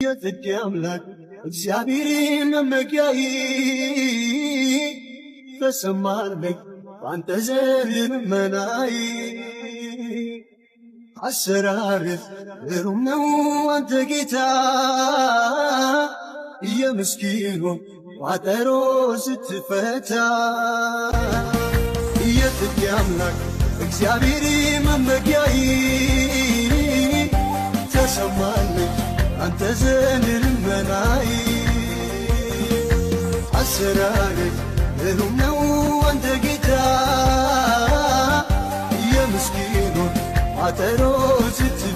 የጽድቅ አምላክ እግዚአብሔር መመኪያዬ ተሰማልኝ ባንተ ዘንድ ልመናዬ አሰራርህ ግሩም ነው አንተ ጌታ የምስኪኑን ቋጠሮ ስትፈታ የጽድቅ አምላክ እግዚአብሔር መመኪያዬ ተሰማልኝ አንተ ዘንድ ልመናዬ አሰራርህ ግሩም ነው አንተ ጌታ የምስኪኑን ቋጠሮ ስትፈታ